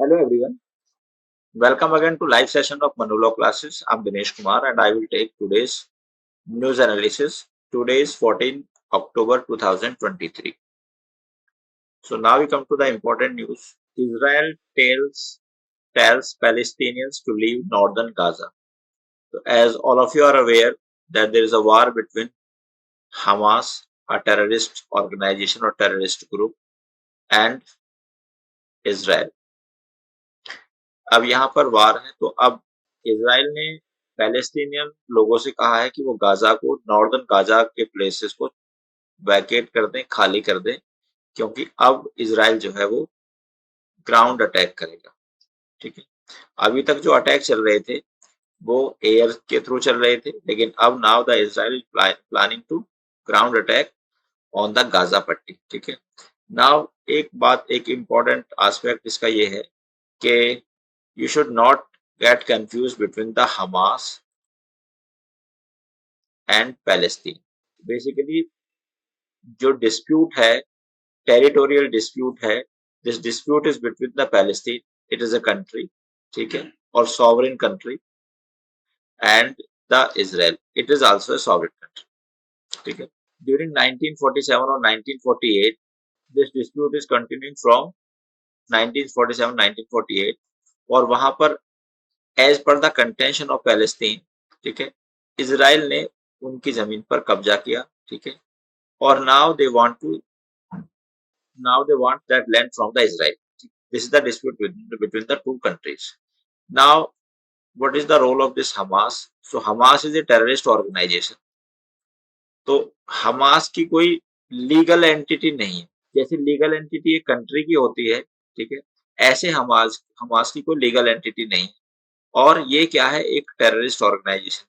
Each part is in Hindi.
Hello everyone. Welcome again to live session of Manolo classes. I'm Dinesh Kumar and I will take today's news analysis. Today is 14 October 2023. So now we come to the important news. Israel tells Palestinians to leave northern Gaza. So as all of you are aware that there is a war between Hamas, a terrorist organization or terrorist group, and Israel. अब यहाँ पर वार है तो अब इजराइल ने पैलेस्टीनियन लोगों से कहा है कि वो गाजा को नॉर्दर्न गाजा के प्लेसेस को वैकेट कर दें, खाली कर दें, क्योंकि अब इजराइल जो है वो ग्राउंड अटैक करेगा। ठीक है, अभी तक जो अटैक चल रहे थे वो एयर के थ्रू चल रहे थे, लेकिन अब now the Israel planning to ground attack on the Gaza पट्टी। ठीक है, नाउ एक इम्पॉर्टेंट एस्पेक्ट इसका ये है कि you should not get confused between the Hamas and Palestine. Basically, जो dispute है, territorial dispute है, this dispute is between the Palestine, it is a country, ठीक है, और sovereign country, and the Israel, it is also a sovereign country, ठीक है. During 1947 or 1948, this dispute is continuing from 1947-1948, और वहां पर as per the contention of Palestine, ठीक है, इजराइल ने उनकी जमीन पर कब्जा किया। ठीक है, और now they want that land from the Israel. This is the dispute between the two countries. Now what is the role of this Hamas? So Hamas is a terrorist organisation. तो हमास की कोई लीगल एंटिटी नहीं है। जैसे लीगल एंटिटी एक कंट्री की होती है, ठीक है, ऐसे हमास की कोई लीगल एंटिटी नहीं है। और ये क्या है? एक टेररिस्ट ऑर्गेनाइजेशन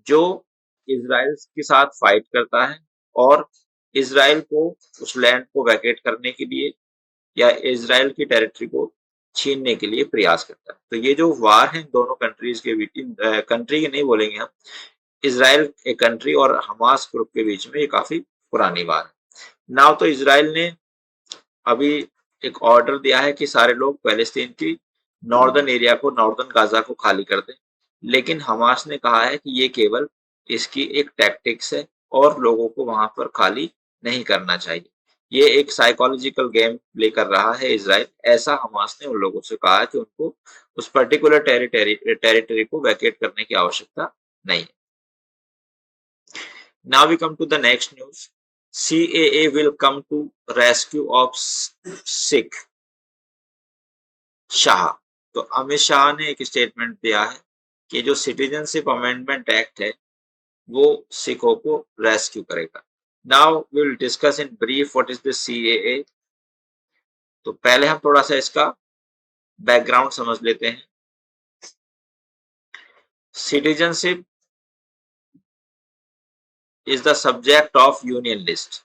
जो इजराइल के साथ फाइट करता है और इजराइल को उस लैंड को वैकेट करने के लिए या इजराइल की टेरिटरी को छीनने के लिए प्रयास करता है। तो ये जो वार है दोनों कंट्रीज के बीच, कंट्री के नहीं बोलेंगे हम, इजराइल एक कंट्री और हमास ग्रुप के बीच में ये काफी पुरानी वार है। नाउ तो इजराइल ने अभी एक ऑर्डर दिया है कि सारे लोग पैलेस्टीन की नॉर्दर्न एरिया को, नॉर्दर्न गाजा को खाली कर दें, लेकिन हमास ने कहा है कि ये केवल इसकी एक टैक्टिक्स है और लोगों को वहां पर खाली नहीं करना चाहिए। ये एक साइकोलॉजिकल गेम प्ले कर रहा है इजराइल, ऐसा हमास ने उन लोगों से कहा है कि उनको उस पर्टिकुलर टेरिटरी को वैकेट करने की आवश्यकता नहीं है। Now we come to the next news. CAA will come to rescue of Sikh. Shah, तो अमित शाह ने एक स्टेटमेंट दिया है कि जो सिटीजनशिप अमेंडमेंट एक्ट है वो सिखों को रेस्क्यू करेगा। Now we will discuss in brief what is the CAA। तो पहले हम थोड़ा सा इसका बैकग्राउंड समझ लेते हैं। Citizenship is the subject of union list.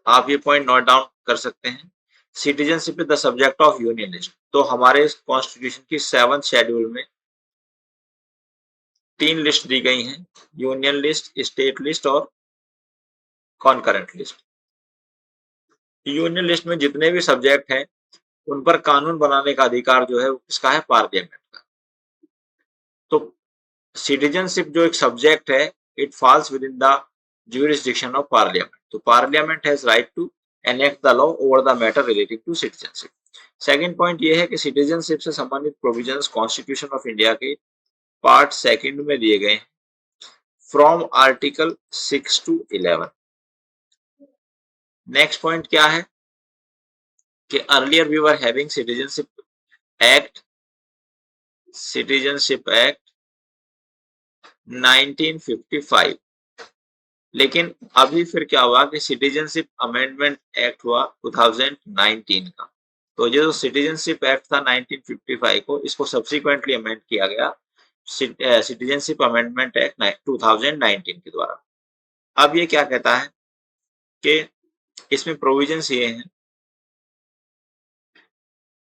आप ये पॉइंट नोट डाउन कर सकते हैं। Citizenship is the subject of union list. तो हमारे कॉन्स्टिट्यूशन की 7th शेड्यूल में 3 लिस्ट दी गई हैं, यूनियन लिस्ट, स्टेट लिस्ट और कॉन्करेंट लिस्ट। यूनियन लिस्ट में जितने भी सब्जेक्ट हैं उन पर कानून बनाने का अधिकार जो है इसका है पार्लियामेंट का। तो सिटीजनशिप जो एक सब्जेक्ट है, it falls with in the jurisdiction of parliament. तो parliament has right to enact the law over the matter relating to citizenship. Second point ये है कि सिटीजनशिप से संबंधित प्रोविजंस कॉन्स्टिट्यूशन ऑफ इंडिया के पार्ट 2 में दिए गए हैं from article 6 to 11। Next point क्या है कि earlier we were having citizenship act 1955, लेकिन अभी फिर क्या हुआ कि सिटीजनशिप अमेंडमेंट एक्ट हुआ 2019 का। तो जो सिटीजनशिप एक्ट था 1955 को, इसको सब्सिक्वेंटली अमेंड किया गया सिटीजनशिप अमेंडमेंट एक्ट 2019 के द्वारा। अब ये क्या कहता है कि इसमें प्रोविजंस ये हैं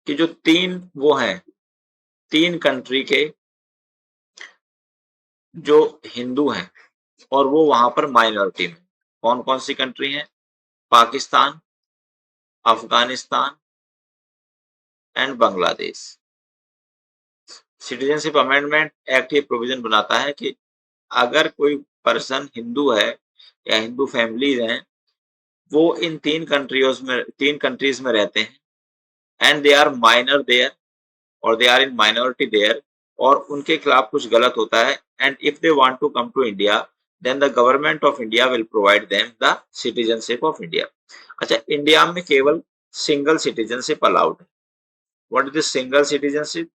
कि जो 3 कंट्री के जो हिंदू हैं और वो वहां पर माइनॉरिटी में, कौन कौन सी कंट्री हैं? Pakistan, Afghanistan, and Bangladesh. Citizenship amendment act ये प्रोविजन बनाता है कि अगर कोई पर्सन हिंदू है या हिंदू फैमिलीज हैं, वो इन तीन कंट्रीज में रहते हैं and they are minor there और they are in minority there, और उनके खिलाफ कुछ गलत होता है, and if they want to come to India then the government of India will provide them the citizenship of India. अच्छा, इंडिया में केवल सिंगल सिटीजनशिप अलाउड है। What is this single citizenship?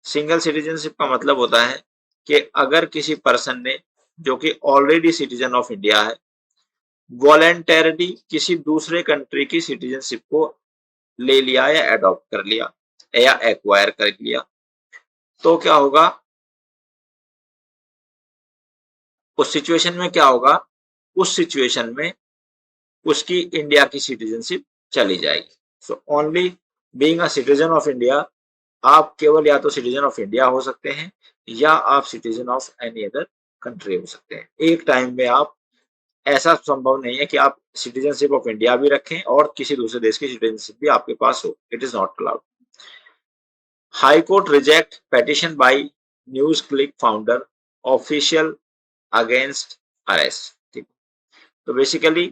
Single citizenship का मतलब होता है कि अगर किसी पर्सन ने, जो कि ऑलरेडी सिटीजन ऑफ इंडिया है, वॉलेंटरली किसी दूसरे कंट्री की सिटीजनशिप को ले लिया या अडॉप्ट कर लिया या एक्वायर कर लिया, तो क्या होगा उस सिचुएशन में? क्या होगा उस सिचुएशन में? उसकी इंडिया की सिटीजनशिप चली जाएगी। So only being a citizen of India, आप केवल या तो सिटीजन ऑफ इंडिया हो सकते हैं या आप citizen of any other country हो सकते हैं। एक टाइम में आप, ऐसा संभव नहीं है कि आप सिटीजनशिप ऑफ इंडिया भी रखें और किसी दूसरे देश की सिटीजनशिप भी आपके पास हो। It is not allowed. High court reject petition by NewsClick founder official against arrest. ठीक, तो बेसिकली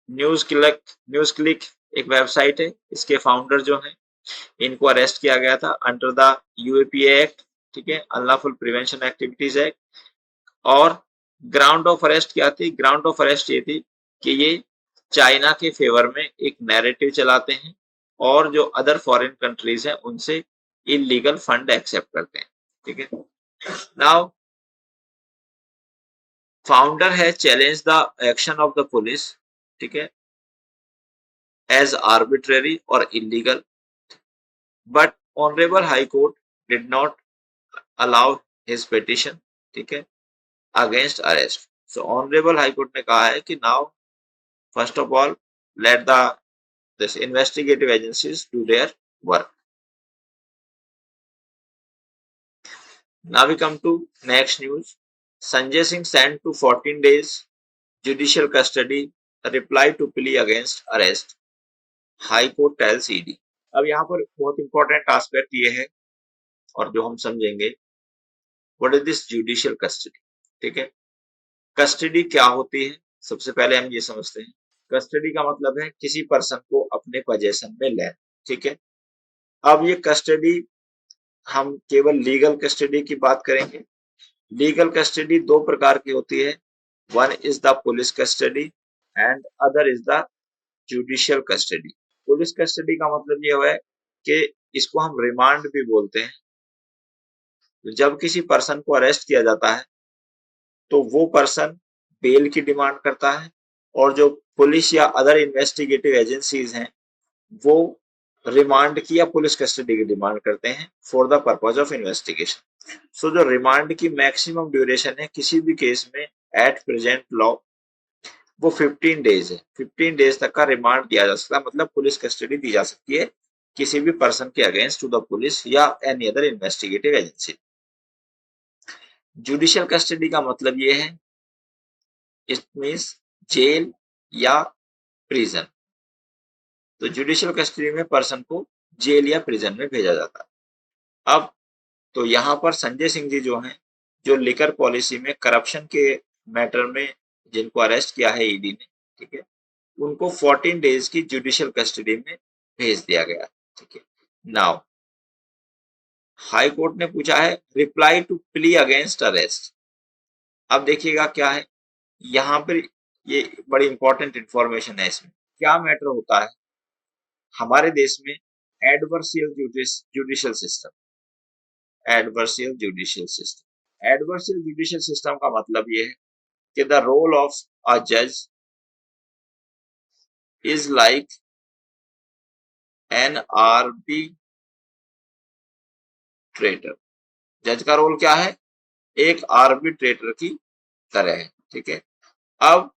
न्यूज क्लिक एक वेबसाइट है, इसके फाउंडर जो हैं इनको अरेस्ट किया गया था अंडर द यूएपीए एक्ट, ठीक है, अनलॉफुल प्रिवेंशन एक्टिविटीज एक्ट। और ग्राउंड ऑफ अरेस्ट क्या थी? ग्राउंड ऑफ अरेस्ट ये थी कि ये चाइना के फेवर में एक नैरेटिव चलाते हैं और जो अदर फॉरेन कंट्रीज हैं उनसे इलीगल फंड एक्सेप्ट करते हैं। ठीक है, नाउ फाउंडर है challenge the action of the police, ठीक है, एज आर्बिट्रेरी और illegal, but honourable high court did not allow his petition, ठीक है, अगेंस्ट अरेस्ट। सो ऑनरेबल हाई कोर्ट ने कहा है कि now first of all let the this investigative agencies do their work. Now we come to next news. Sanjay Singh sent to 14 days judicial custody, reply to plea against arrest, High Court tells ED। अब यहाँ पर बहुत इंपॉर्टेंट एस्पेक्ट ये है और जो हम समझेंगे, what is this judicial custody. ठीक है, कस्टडी क्या होती है सबसे पहले हम ये समझते हैं। कस्टडी का मतलब है किसी पर्सन को अपने पोजेशन में लेना। ठीक है, अब ये कस्टडी, हम केवल लीगल कस्टडी की बात करेंगे। लीगल कस्टडी दो प्रकार की होती है, one is the police custody and other is the judicial custody. Police custody का मतलब ये है कि इसको हम रिमांड भी बोलते हैं। जब किसी पर्सन को अरेस्ट किया जाता है तो वो पर्सन बेल की डिमांड करता है और जो पुलिस या अदर इन्वेस्टिगेटिव एजेंसीज हैं वो रिमांड की या पुलिस कस्टडी की डिमांड करते हैं for the purpose of investigation. So जो रिमांड की मैक्सिमम ड्यूरेशन है किसी भी केस में एट प्रेजेंट लॉ वो 15 डेज है। 15 डेज तक का रिमांड दिया जा सकता है, मतलब पुलिस कस्टडी दी जा सकती है किसी भी पर्सन के अगेंस्ट टू द पुलिस या any other investigative agency. Judicial custody का मतलब ये है, इट मींस जेल या प्रिजन। तो जुडिशियल कस्टडी में पर्सन को जेल या प्रिजन में भेजा जाता है। अब तो यहाँ पर संजय सिंह जी जो हैं, जो लिकर पॉलिसी में करप्शन के मैटर में जिनको अरेस्ट किया है ईडी ने, ठीक है, उनको 14 डेज की जुडिशियल कस्टडी में भेज दिया गया। ठीक है, नाउ हाई कोर्ट ने पूछा है reply to plea against arrest. अब देखिएगा क्या है यहाँ पर, ये बड़ी इंपॉर्टेंट इंफॉर्मेशन है। इसमें क्या मैटर होता है हमारे देश में, adversarial judicial system. Adversarial judicial system, adversarial judicial system का मतलब ये है कि द रोल ऑफ अ जज इज लाइक एन आर्बिट्रेटर। जज का रोल क्या है? एक आर्बिट्रेटर की तरह है। ठीक है, अब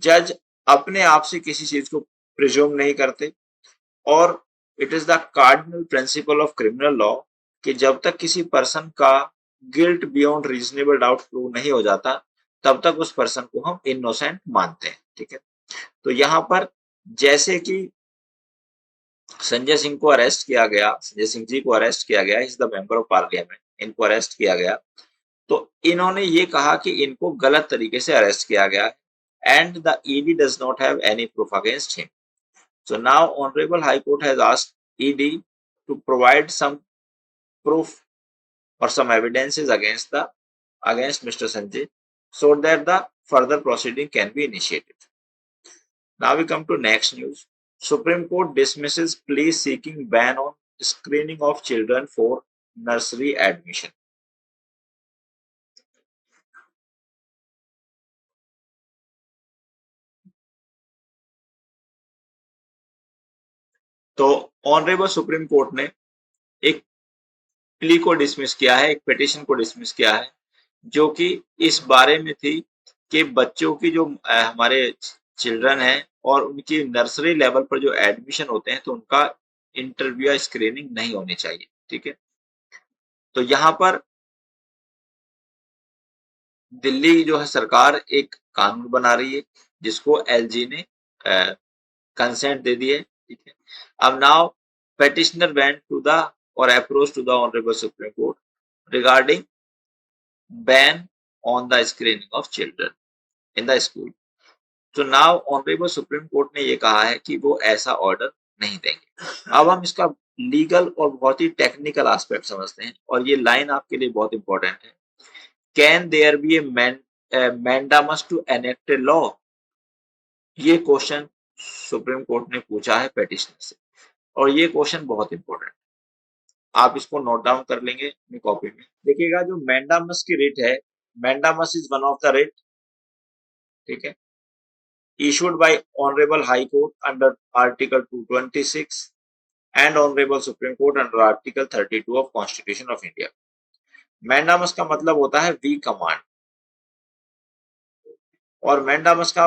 जज अपने आप से किसी चीज को प्रिज्यूम नहीं करते और it is the cardinal principle of criminal law कि जब तक किसी पर्सन का guilt beyond reasonable doubt prove नहीं हो जाता तब तक उस पर्सन को हम इनोसेंट मानते हैं। ठीक है, तो यहाँ पर जैसे कि संजय सिंह को अरेस्ट किया गया, संजय सिंह जी को अरेस्ट किया गया, is the member of parliament, इनको अरेस्ट किया गया। तो इन्होंने ये कहा कि इनको गलत तरीके से अरेस्ट किया गया and the ED does not have any proof against him. So now honourable high court has asked ED to provide some proof or some evidences against Mr. Sanjay so that the further proceeding can be initiated. Now we come to next news. Supreme Court dismisses plea seeking ban on screening of children for nursery admission. तो ऑनरेबल सुप्रीम कोर्ट ने एक प्ली को डिसमिस किया है, एक पिटिशन को डिसमिस किया है, जो कि इस बारे में थी कि बच्चों की जो हमारे चिल्ड्रन हैं और उनकी नर्सरी लेवल पर जो एडमिशन होते हैं तो उनका इंटरव्यू या स्क्रीनिंग नहीं होनी चाहिए। ठीक है, तो यहाँ पर दिल्ली जो है सरकार एक कानून बना रही है जिसको एलजी ने कंसेंट दे दी है। ठीक है, अब now petitioner went to the or approached to the honorable supreme court regarding ban on the screening of children in the school. तो नाउ ऑनरेबल सुप्रीम कोर्ट ने ये कहा है कि वो ऐसा ऑर्डर नहीं देंगे। अब हम इसका लीगल और बहुत ही टेक्निकल एस्पेक्ट समझते हैं और ये लाइन आपके लिए बहुत इंपॉर्टेंट है। Can there be a mandamus to enact a law? ये क्वेश्चन सुप्रीम कोर्ट ने पूछा है पेटिशनर से और ये क्वेश्चन बहुत इंपॉर्टेंट, आप इसको नोट डाउन कर लेंगे अपनी कॉपी में। देखिएगा जो मैंडामस की रिट है, mandamus is one of the writ, ठीक है, issued by Honorable High Court under Article 226 and Honorable Supreme Court under Article 32 of Constitution of India. Mandamus का मतलब होता है वी कमांड, और मैंडामस का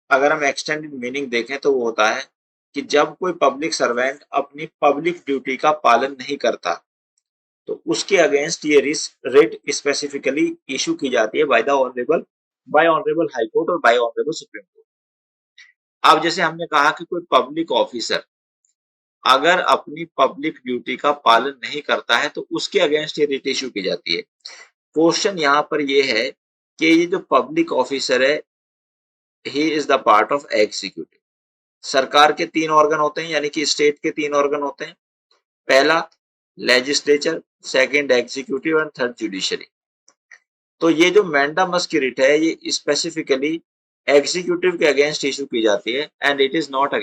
अगर हम एक्सटेंडेड मीनिंग देखें तो वो होता है कि जब कोई पब्लिक सर्वेंट अपनी पब्लिक ड्यूटी का पालन नहीं करता तो उसके अगेंस्ट ये रिट स्पेसिफिकली इशू की जाती है बाय ऑनरेबल हाई कोर्ट और बाय ऑनरेबल सुप्रीम कोर्ट। अब जैसे हमने कहा कि कोई पब्लिक ऑफिसर अगर अपनी पब्लिक ड्यूटी का पालन नहीं करता है तो उसके अगेंस्ट ये रिट इशू की जाती है। क्वेश्चन यहाँ पर ये है कि ये जो पब्लिक ऑफिसर है he is the part of executive. सरकार के तीन ऑर्गन होते हैं, यानी कि स्टेट के तीन ऑर्गन होते हैं, पहला legislature, second executive and third judiciary. तो ये जो मैंडामस की रिट है ये स्पेसिफिकली एग्जीक्यूटिव के अगेंस्ट इशू की जाती है and it is not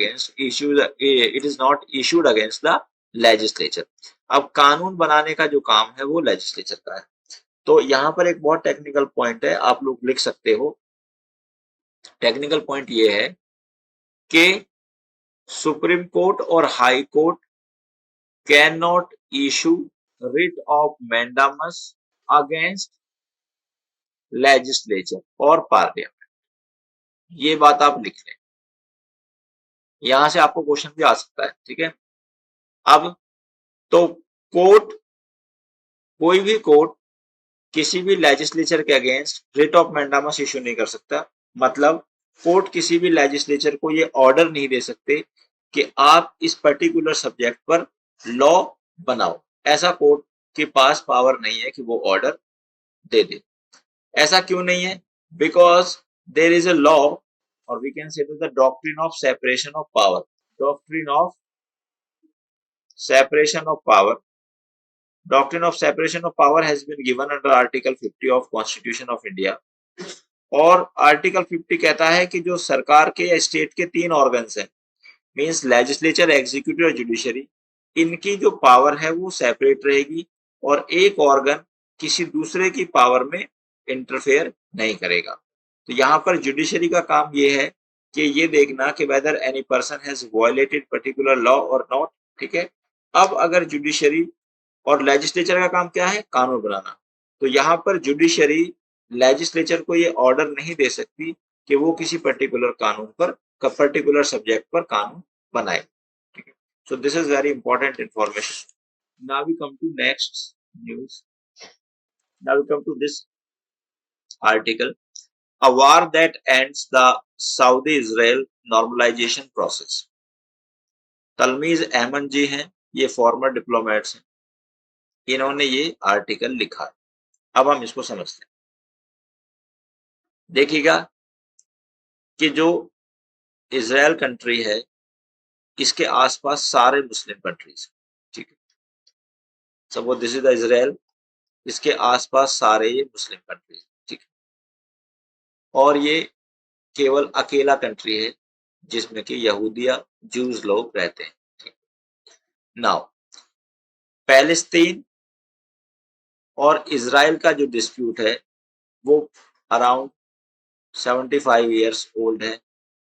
issued against the legislature. अब कानून बनाने का जो काम है वो लेजिस्लेचर का है। तो यहाँ पर एक बहुत टेक्निकल पॉइंट है, आप लोग लिख सकते हो। टेक्निकल पॉइंट ये है कि सुप्रीम कोर्ट और high court can not issue writ of mandamus against legislature और पार्लियामेंट। ये बात आप लिख लें, यहां से आपको क्वेश्चन भी आ सकता है। ठीक है, अब तो कोर्ट, कोई भी कोर्ट किसी भी लेजिस्लेचर के against writ of mandamus issue नहीं कर सकता। मतलब कोर्ट किसी भी लेजिस्लेचर को ये ऑर्डर नहीं दे सकते कि आप इस पर्टिकुलर सब्जेक्ट पर लॉ बनाओ। ऐसा कोर्ट के पास पावर नहीं है कि वो ऑर्डर दे दे। ऐसा क्यों नहीं है? Because there is a law और we can say the doctrine of separation of power. Doctrine of separation of power, doctrine of separation of power has been given under article 50 of constitution of India। और आर्टिकल 50 कहता है कि जो सरकार के या स्टेट के तीन ऑर्गन्स हैं, मींस लेजिस्लेचर, एग्जीक्यूटिव और जुडिशरी, इनकी जो पावर है वो सेपरेट रहेगी और एक ऑर्गन किसी दूसरे की पावर में इंटरफेयर नहीं करेगा। तो यहाँ पर जुडिशरी का काम ये है कि ये देखना कि whether any person has violated particular law और नॉट। ठीक है, अब अगर जुडिशरी और लेजिस्लेचर का काम क्या है? कानून बनाना। तो यहाँ पर जुडिशरी लेजिस्लेचर को ये ऑर्डर नहीं दे सकती कि वो किसी पर्टिकुलर कानून पर, पर्टिकुलर सब्जेक्ट पर कानून बनाए। So this is very important information. Now we come to next news. Now we come to this article. A war that ends the Saudi-Israel normalization process. तलमीज Ahmad जी हैं, ये फॉर्मर डिप्लोमेट्स हैं, इन्होंने ये आर्टिकल लिखा। अब हम इसको समझते हैं। देखिएगा कि जो इजराइल कंट्री है, इसके आसपास सारे मुस्लिम कंट्रीज, ठीक है। Suppose this is the Israel, इसके आसपास सारे ये मुस्लिम कंट्रीज, ठीक है। और ये केवल अकेला कंट्री है जिसमें कि यहूदिया जूस लोग रहते हैं, ठीक। नाउ पैलेस्तीन और इजराइल का जो डिस्प्यूट है वो अराउंड 75 ईयर्स ओल्ड है,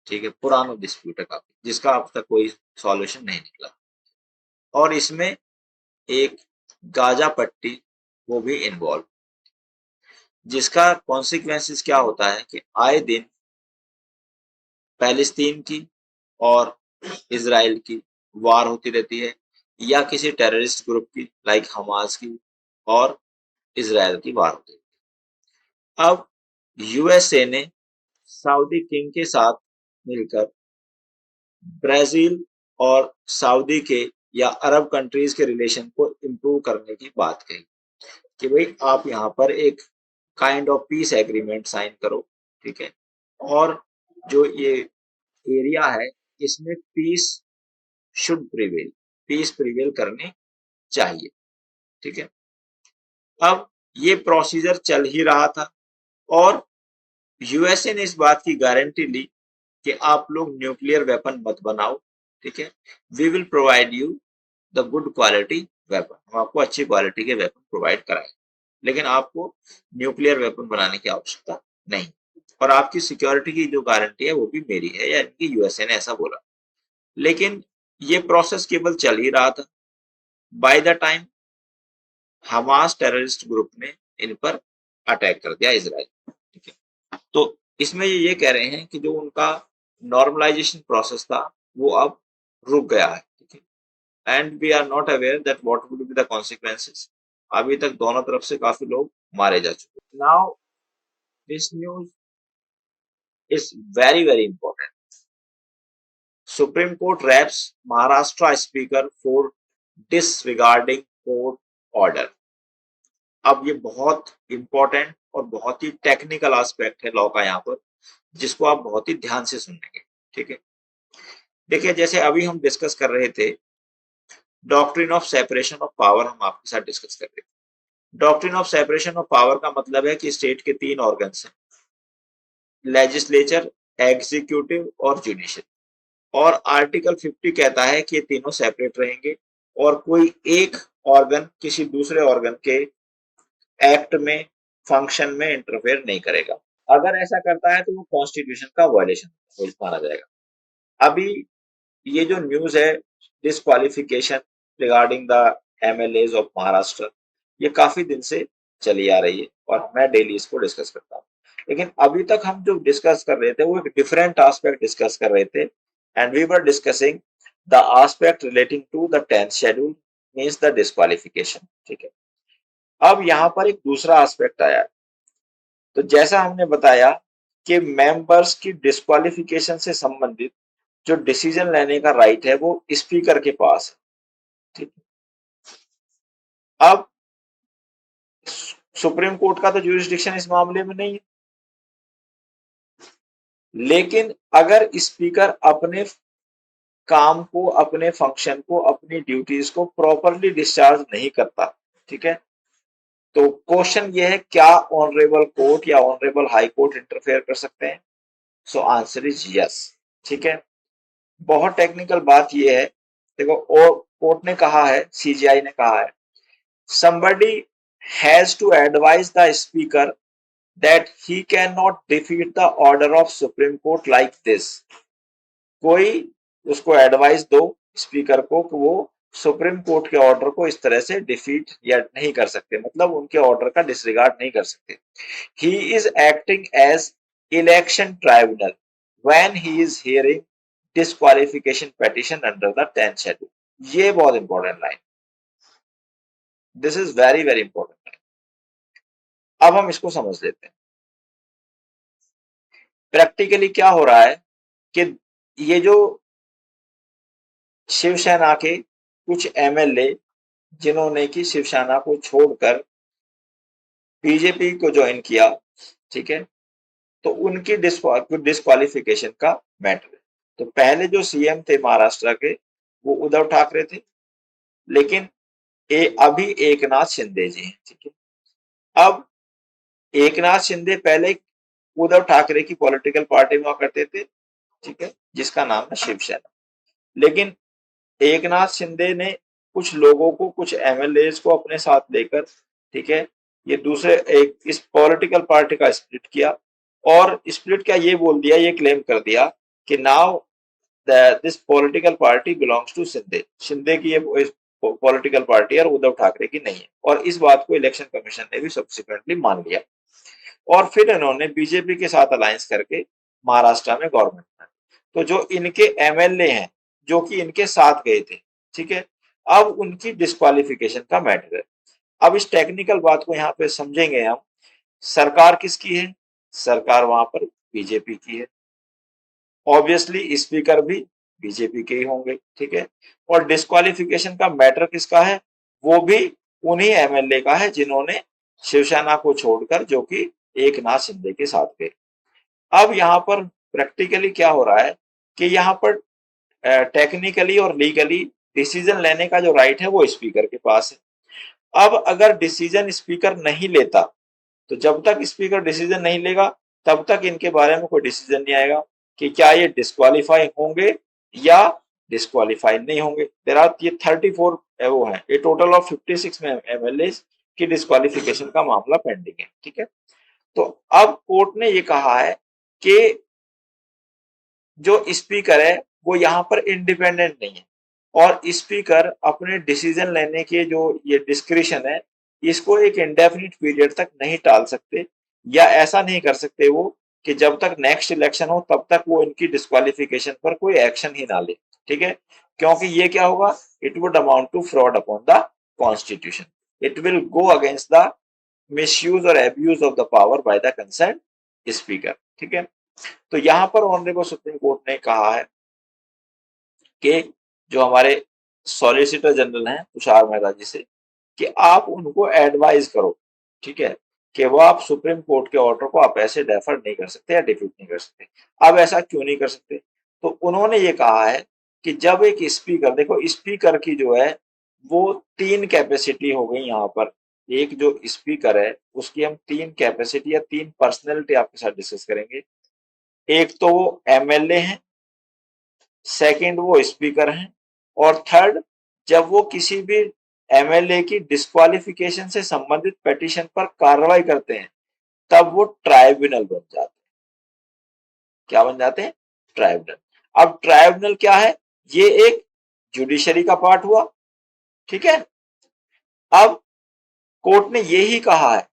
ठीक है। पुराना डिस्प्यूट है काफी, जिसका अब तक कोई सॉल्यूशन नहीं निकला। और इसमें एक गाजा पट्टी वो भी इन्वॉल्व, जिसका कॉन्सिक्वेंसेस क्या होता है कि आए दिन पैलेस्तीन की और इजराइल की वार होती रहती है, या किसी टेररिस्ट ग्रुप की लाइक हमास की और इजराइल की वार होती है। अब यूएसए ने सऊदी किंग के साथ मिलकर ब्राजील और सऊदी के या अरब कंट्रीज के रिलेशन को इम्प्रूव करने की बात कही कि भाई आप यहाँ पर एक kind of peace agreement sign करो, ठीक है। और जो ये एरिया है इसमें पीस प्रिवेल करनी चाहिए, ठीक है। अब ये प्रोसीजर चल ही रहा था और यूएसए ने इस बात की गारंटी ली कि आप लोग न्यूक्लियर वेपन मत बनाओ, ठीक है। We will provide you the good quality weapon, हम आपको अच्छी क्वालिटी के वेपन प्रोवाइड कराएंगे, लेकिन आपको न्यूक्लियर वेपन बनाने की आवश्यकता नहीं, और आपकी सिक्योरिटी की जो गारंटी है वो भी मेरी है, या इनकी यूएसए ने ऐसा बोला। लेकिन ये प्रोसेस केवल चल ही रहा था। By the time Hamas terrorist group ने इन पर अटैक कर दिया इजराइल, ठीक है। तो इसमें ये कह रहे हैं कि जो उनका नॉर्मलाइजेशन प्रोसेस था वो अब रुक गया है, ठीक है। And we are not aware that what would be the consequences. अभी तक दोनों तरफ से काफी लोग मारे जा चुके। Now this news is very very important. Supreme court raps Maharashtra speaker for disregarding court order. अब ये बहुत इंपॉर्टेंट और बहुत ही टेक्निकल एस्पेक्ट है लॉ का यहाँ पर, जिसको आप बहुत ही ध्यान से सुनेंगे, ठीक है। देखिए जैसे अभी हम डिस्कस कर रहे थे doctrine of separation of power, हम आपके साथ डिस्कस कर रहे थे। Doctrine of separation of power का मतलब है कि स्टेट के तीन ऑर्गन्स हैं, लेजिस्लेचर, एग्जीक्यूटिव और जुडिशियल। और आर्टिकल 50 कहता है कि ये तीनों सेपरेट रहेंगे और कोई एक ऑर्गन किसी दूसरे ऑर्गन के एक्ट में, फंक्शन में इंटरफेयर नहीं करेगा। अगर ऐसा करता है तो वो कॉन्स्टिट्यूशन का वायलेशन माना जाएगा। अभी ये जो न्यूज है disqualification regarding the MLAs of Maharashtra, ये काफी दिन से चली आ रही है और मैं डेली इसको डिस्कस करता हूँ। लेकिन अभी तक हम जो डिस्कस कर रहे थे वो एक डिफरेंट एस्पेक्ट डिस्कस कर रहे थे, and we were discussing the aspect relating to the 10th schedule means the disqualification, ठीक है। अब यहाँ पर एक दूसरा एस्पेक्ट आया। तो जैसा हमने बताया कि मेंबर्स की डिस्क्वालिफिकेशन से संबंधित जो डिसीजन लेने का राइट है वो स्पीकर के पास है, ठीक। अब सुप्रीम कोर्ट का तो ज्यूरिसडिक्शन इस मामले में नहीं है, लेकिन अगर स्पीकर अपने काम को, अपने फंक्शन को, अपनी ड्यूटीज को प्रॉपरली डिस्चार्ज नहीं करता, ठीक है, तो क्वेश्चन ये है क्या ऑनरेबल कोर्ट या ऑनरेबल हाई कोर्ट इंटरफेयर कर सकते हैं? सो आंसर इज यस, ठीक है। बहुत टेक्निकल बात ये है, देखो और कोर्ट ने कहा है, सीजीआई ने कहा है, somebody has to advise the speaker that he cannot defeat the order of Supreme Court like this। कोई उसको एडवाइस दो स्पीकर को कि वो सुप्रीम कोर्ट के ऑर्डर को इस तरह से डिफीट या नहीं कर सकते, मतलब उनके ऑर्डर का डिसरिगार्ड नहीं कर सकते। He is acting as election tribunal when he is hearing disqualification petition under the 10th schedule. ये बहुत important line, this is very very important. अब हम इसको समझ लेते हैं प्रैक्टिकली क्या हो रहा है कि ये जो शिवसेना के कुछ एमएलए जिन्होंने की शिवसेना को छोड़कर बीजेपी को ज्वाइन किया, ठीक है, तो उनकी डिस्क्वालिफिकेशन का मैटर है। तो पहले जो सीएम थे महाराष्ट्र के वो उद्धव ठाकरे थे, लेकिन अभी एकनाथ शिंदे जी हैं, ठीक है। अब एकनाथ शिंदे पहले उद्धव ठाकरे की पॉलिटिकल पार्टी में हुआ करते थे, ठीक है, जिसका नाम है शिवसेना। लेकिन एकनाथ शिंदे ने कुछ लोगों को, कुछ एमएलए को अपने साथ लेकर, ठीक है, ये दूसरे एक इस पॉलिटिकल पार्टी का स्प्लिट किया, और स्प्लिट क्या ये बोल दिया, ये क्लेम कर दिया कि now this political party belongs to Shinde, Shinde की ये पॉलिटिकल पार्टी है और उद्धव ठाकरे की नहीं है। और इस बात को इलेक्शन कमीशन ने भी सब्सिक्वेंटली मान लिया, और फिर इन्होंने बीजेपी के साथ अलायंस करके महाराष्ट्र में गवर्नमेंट बनाई। तो जो इनके एमएलए हैं जो कि इनके साथ गए थे, ठीक है, अब उनकी डिस्क्वालिफिकेशन का मैटर है। अब इस टेक्निकल बात को यहाँ पे समझेंगे हम। सरकार किसकी है? सरकार वहां पर बीजेपी की है, ऑब्वियसली स्पीकर भी बीजेपी के ही होंगे, ठीक है। और डिस्क्वालिफिकेशन का मैटर किसका है? वो भी उन्हीं एमएलए का है जिन्होंने शिवसेना को छोड़कर, जो कि एकनाथ शिंदे के साथ गए। अब यहाँ पर प्रैक्टिकली क्या हो रहा है कि यहाँ पर टेक्निकली और लीगली डिसीजन लेने का जो राइट है वो स्पीकर के पास है। अब अगर डिसीजन स्पीकर नहीं लेता, तो जब तक स्पीकर डिसीजन नहीं लेगा तब तक इनके बारे में कोई डिसीजन नहीं आएगा कि क्या ये डिस्क्वालीफाई होंगे या डिस्क्वालीफाई नहीं होंगे। देर आर ये 34 वो है, ए टोटल ऑफ 56 में एमएलए की डिस्क्वालिफिकेशन का मामला पेंडिंग है, ठीक है। तो अब कोर्ट ने ये कहा है कि जो स्पीकर है वो यहाँ पर इंडिपेंडेंट नहीं है, और स्पीकर अपने डिसीजन लेने के जो ये डिस्क्रिशन है इसको एक इंडेफिनिट पीरियड तक नहीं टाल सकते, या ऐसा नहीं कर सकते वो कि जब तक नेक्स्ट इलेक्शन हो तब तक वो इनकी डिस्क्वालिफिकेशन पर कोई एक्शन ही ना ले, ठीक है। क्योंकि ये क्या होगा, it would amount to fraud upon the constitution, it will go against the misuse और abuse of the power by the concern speaker, ठीक है। तो यहाँ पर ऑनरेबल सुप्रीम कोर्ट ने कहा है कि जो हमारे सॉलिसिटर जनरल हैं तुषार मेहता जी से, कि आप उनको एडवाइज करो, ठीक है, कि वो आप सुप्रीम कोर्ट के ऑर्डर को आप ऐसे डेफर नहीं कर सकते या डिफीट नहीं कर सकते। अब ऐसा क्यों नहीं कर सकते? तो उन्होंने ये कहा है कि जब एक स्पीकर, देखो स्पीकर की जो है वो तीन कैपेसिटी हो गई यहाँ पर। एक जो स्पीकर है उसकी हम तीन कैपेसिटी या तीन पर्सनैलिटी आपके साथ डिस्कस करेंगे। एक तो वो एमएलए हैं, सेकंड वो स्पीकर हैं, और थर्ड जब वो किसी भी एमएलए की डिस्क्वालिफिकेशन से संबंधित पिटीशन पर कार्रवाई करते हैं तब वो ट्राइब्यूनल बन जाते हैं। क्या बन जाते हैं? ट्राइब्यूनल। अब ट्राइब्यूनल क्या है? ये एक जुडिशरी का पार्ट हुआ, ठीक है। अब कोर्ट ने ये ही कहा है,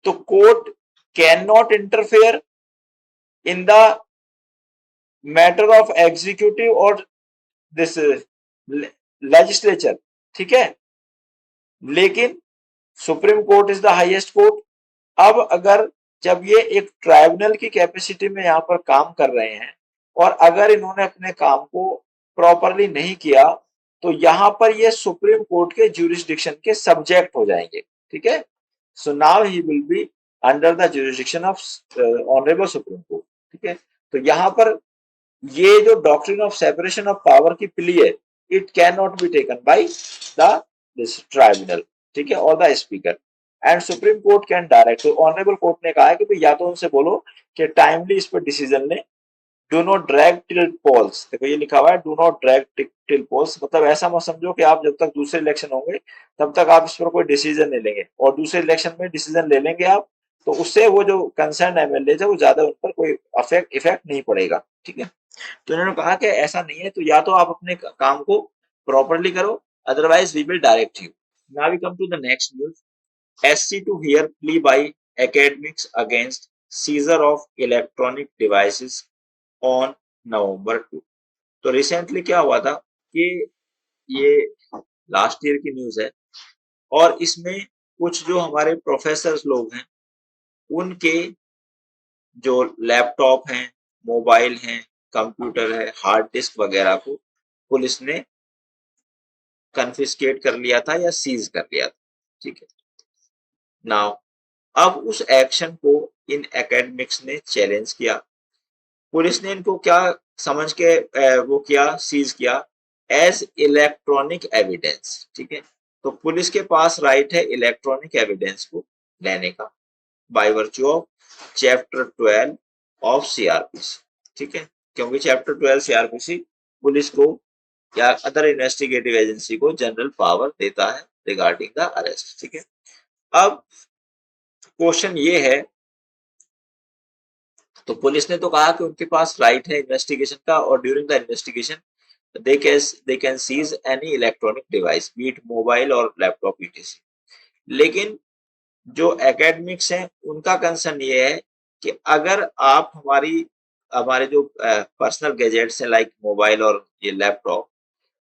तो court can not interfere in the matter of executive और दिस लेजिस्लेचर, ठीक है। लेकिन supreme court is the highest court. अब अगर जब ये एक ट्राइब्यूनल की कैपेसिटी में यहाँ पर काम कर रहे हैं और अगर इन्होंने अपने काम को प्रॉपरली नहीं किया तो यहाँ पर ये सुप्रीम कोर्ट के ज्यूरिसडिक्शन के सब्जेक्ट हो जाएंगे, ठीक है। So now he will be under the jurisdiction of honourable supreme court, ठीक है। तो यहाँ पर ये जो doctrine of separation of power की प्ली है, it can not be taken by the this tribunal, ठीक है, और the speaker, and supreme court can direct. तो ऑनरेबल कोर्ट ने कहा है कि भाई या तो उनसे बोलो कि टाइमली इस पर डिसीजन ले, do not drag till polls, देखो ये लिखा हुआ है do not drag till polls, मतलब ऐसा मत समझो कि आप जब तक दूसरे इलेक्शन होंगे तब तक आप इस पर कोई डिसीजन नहीं लेंगे, और दूसरे इलेक्शन में डिसीजन ले लेंगे आप तो उससे वो जो कंसर्न एमएलए है वो ज्यादा उन पर कोई इफेक्ट नहीं पड़ेगा, ठीक है। तो इन्होंने कहा कि ऐसा नहीं है, तो या तो आप अपने काम को प्रॉपरली करो, otherwise we will direct you. Now we come to the next news. SC to hear plea by academics against seizure of electronic devices on November 2। तो रिसेंटली क्या हुआ था कि ये लास्ट ईयर की न्यूज है, और इसमें कुछ जो हमारे प्रोफेसर लोग हैं उनके जो लैपटॉप हैं, मोबाइल हैं, कंप्यूटर है, हार्ड डिस्क वगैरह को पुलिस ने कन्फिस्केट कर लिया था या सीज कर लिया था, ठीक है। नाउ अब उस एक्शन को इन एकेडमिक्स ने चैलेंज किया। पुलिस ने इनको क्या समझ के वो किया, सीज किया एज इलेक्ट्रॉनिक एविडेंस, ठीक है। तो पुलिस के पास राइट है इलेक्ट्रॉनिक एविडेंस को लेने का by virtue of chapter 12 of CrPC, ठीक है। क्योंकि चैप्टर 12 सीआरपीसी पुलिस को या अदर इन्वेस्टिगेटिव एजेंसी को जनरल पावर देता है रिगार्डिंग द अरेस्ट, ठीक है। अब क्वेश्चन ये है, तो पुलिस ने तो कहा कि उनके पास राइट है इन्वेस्टिगेशन का, और during the investigation they can seize any electronic device be it mobile और लैपटॉप ईटीसी। लेकिन जो एकेडमिक्स हैं उनका कंसर्न ये है कि अगर आप हमारे जो पर्सनल गैजेट्स हैं लाइक मोबाइल और ये लैपटॉप,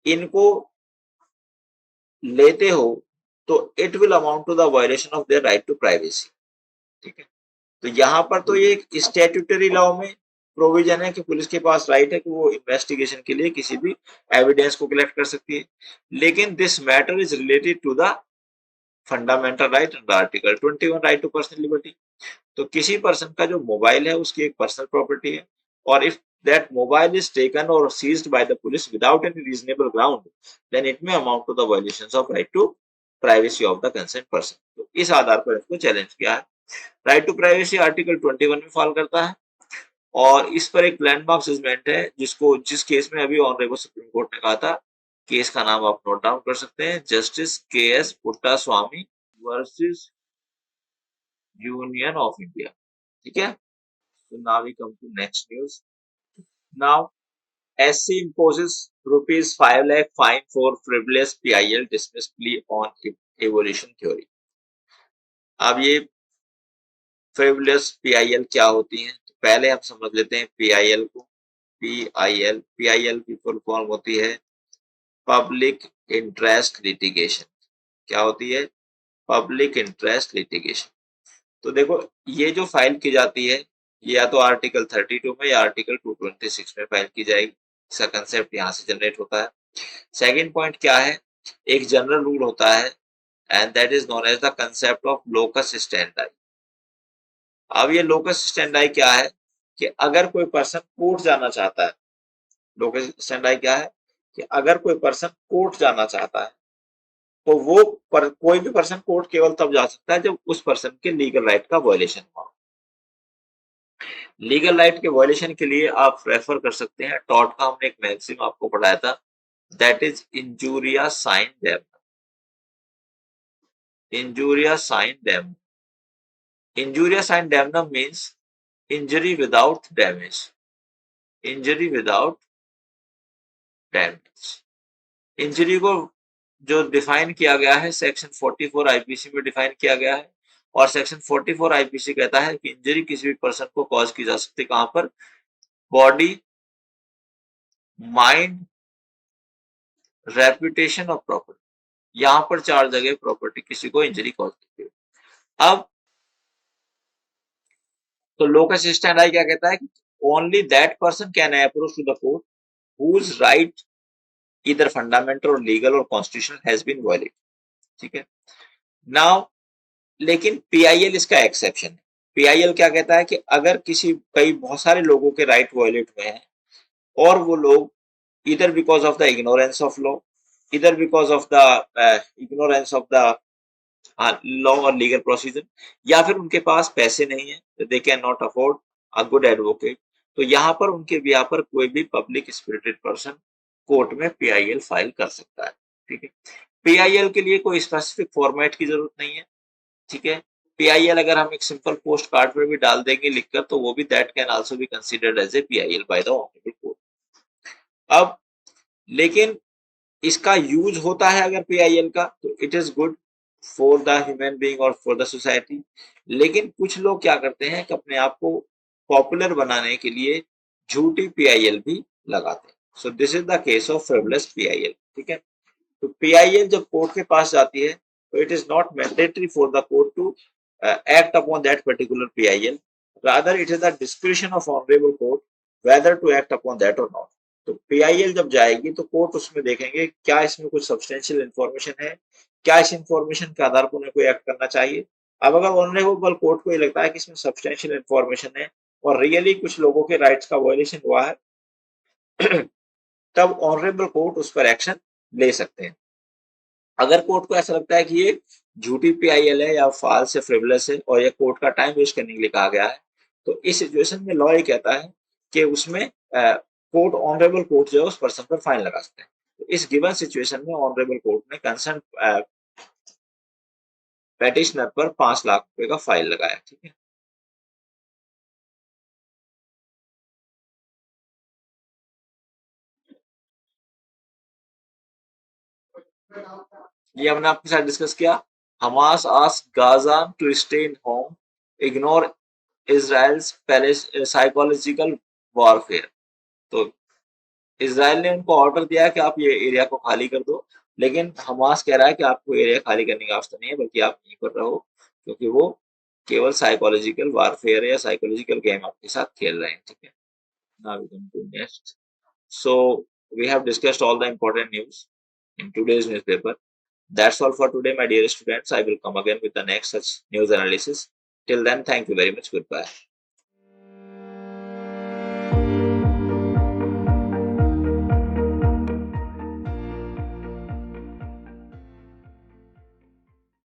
इनको लेते हो तो it will amount to the violation of their right to privacy, ठीक है। तो यहाँ पर तो ये स्टैट्यूटरी लॉ में प्रोविजन है कि पुलिस के पास राइट है कि वो इन्वेस्टिगेशन के लिए किसी भी एविडेंस को कलेक्ट कर सकती है, लेकिन this matter is related to the fundamental right under article 21 right to personal liberty. तो किसी पर्सन का जो मोबाइल है उसकी एक पर्सनल प्रॉपर्टी है, और if that mobile is taken or seized by the police without any reasonable ground, then it may amount to the violations of right to privacy of the concerned person। तो इस आधार पर इसको चैलेंज किया है। राइट टू प्राइवेसी आर्टिकल 21 में फॉल करता है, और इस पर एक लैंडमार्क जजमेंट है जिस केस में अभी ऑनरेबल सुप्रीम कोर्ट ने कहा था, केस का नाम आप नोट डाउन कर सकते हैं, जस्टिस के S पुट्टा Swami versus union of India, ठीक है। So now we come to next news. Now SC imposes rupees 5 lakh fine for frivolous PIL dismissed plea on evolution theory। अब ये फ्रिवलेस PIL क्या होती है, तो पहले हम समझ लेते हैं PIL को। PIL की फुल फॉर्म होती है पब्लिक इंटरेस्ट लिटिगेशन। क्या होती है? Public interest litigation. तो देखो, ये जो फाइल की जाती है ये या तो आर्टिकल 32 में या आर्टिकल 226 में फाइल की जाएगी। इसका कंसेप्ट यहाँ से जनरेट होता है। सेकंड पॉइंट क्या है, एक जनरल रूल होता है and that is known as the concept of locus standi. अब ये लोकस स्टैंडाई क्या है कि अगर कोई पर्सन कोर्ट जाना चाहता है, लोकस स्टैंडाई क्या है कि अगर कोई पर्सन कोर्ट जाना चाहता है तो कोई भी पर्सन कोर्ट केवल तब जा सकता है जब उस पर्सन के लीगल राइट का वायलेशन हो। लीगल राइट के वायलेशन के लिए आप रेफर कर सकते हैं टॉट का हमने एक मैक्सिम आपको पढ़ाया था, that is injuria sine damnum. Injuria sine damnum, injuria sine damnum means injury without damage, injury without damage. Injury को जो डिफाइन किया गया है सेक्शन 44 आईपीसी में डिफाइन किया गया है, और सेक्शन 44 आईपीसी कहता है कि इंजरी किसी भी पर्सन को कॉज की जा सकती है कहां पर? बॉडी, माइंड, रेपुटेशन और प्रॉपर्टी। यहां पर चार जगह प्रॉपर्टी किसी को इंजरी कॉज करती है। अब तो लोकस स्टैंडाई क्या कहता है कि only that person can approach to the court whose right either fundamental और लीगल और कॉन्स्टिट्यूशनल हैज बीन वायलेटेड, ठीक है। नाउ लेकिन पीआईएल इसका एक्सेप्शन है। पीआईएल क्या कहता है कि अगर कई बहुत सारे लोगों के राइट वायलेट हुए हैं और वो लोग इधर because of the ignorance of law, इधर because of the ignorance of the law और लीगल प्रोसीजर, या फिर उनके पास पैसे नहीं है, they can not afford a good advocate, तो यहाँ पर उनके बिहाफ पर कोई भी पब्लिक स्पिरिटेड पर्सन कोर्ट में पीआईएल फाइल कर सकता है, ठीक है। पीआईएल के लिए कोई स्पेसिफिक फॉर्मेट की जरूरत नहीं है, ठीक है। पीआईएल अगर हम एक सिंपल पोस्ट कार्ड पर भी डाल देंगे लिखकर तो वो भी that can also be considered as a PIL by the honourable court. अब लेकिन इसका यूज होता है अगर पीआईएल का तो it is good for the human being और फॉर द सोसाइटी। लेकिन कुछ लोग क्या करते हैं कि अपने आप को पॉपुलर बनाने के लिए झूठी पीआईएल भी लगाते हैं। So this is the case of frivolous PIL, ठीक है। तो पीआईएल जब कोर्ट के पास जाती है तो it is not mandatory for the court to act upon that particular PIL, rather it is the discretion of honorable court whether to act upon that or not। तो पीआईएल जब जाएगी तो कोर्ट उसमें देखेंगे क्या इसमें कुछ सब्सटेंशियल इंफॉर्मेशन है, क्या इस इंफॉर्मेशन के आधार पर उन्हें कोई एक्ट करना चाहिए। अब अगर ऑनरेबल कोर्ट को ये लगता है कि इसमें सब्सटेंशियल इंफॉर्मेशन है और रियली कुछ लोगों के राइट्स का वायलेशन हुआ है, तब ऑनरेबल कोर्ट उस पर एक्शन ले सकते हैं। अगर कोर्ट को ऐसा लगता है कि ये झूठी पीआईएल है या फाल्स या फ्रिवलेस है और ये कोर्ट का टाइम वेस्ट करने के लिए कहा गया है, तो इस सिचुएशन में लॉ ये कहता है कि उसमें कोर्ट ऑनरेबल कोर्ट जो है उस पर्सन पर फाइन लगा सकते हैं। तो इस गिवन सिचुएशन में ऑनरेबल कोर्ट ने कंसर्न पेटिशनर पर 5 लाख रुपए का फाइन लगाया। ठीक है, ये हमने आपके साथ डिस्कस किया। Hamas asked Gaza to stay in home, ignore Israel's psychological warfare. तो इसराइल ने उनको ऑर्डर दिया है कि आप ये एरिया को खाली कर दो, लेकिन हमास कह रहा है कि आपको एरिया खाली करने की आवश्यकता नहीं है, बल्कि आप यहीं पर रहो, क्योंकि वो केवल साइकोलॉजिकल वारफेयर या साइकोलॉजिकल गेम आपके साथ खेल रहे हैं। ठीक है, now we come to next. So we have discussed all the important news in today's newspaper. That's all for today, my dear students. I will come again with the next such news analysis. Till then, thank you very much. Goodbye.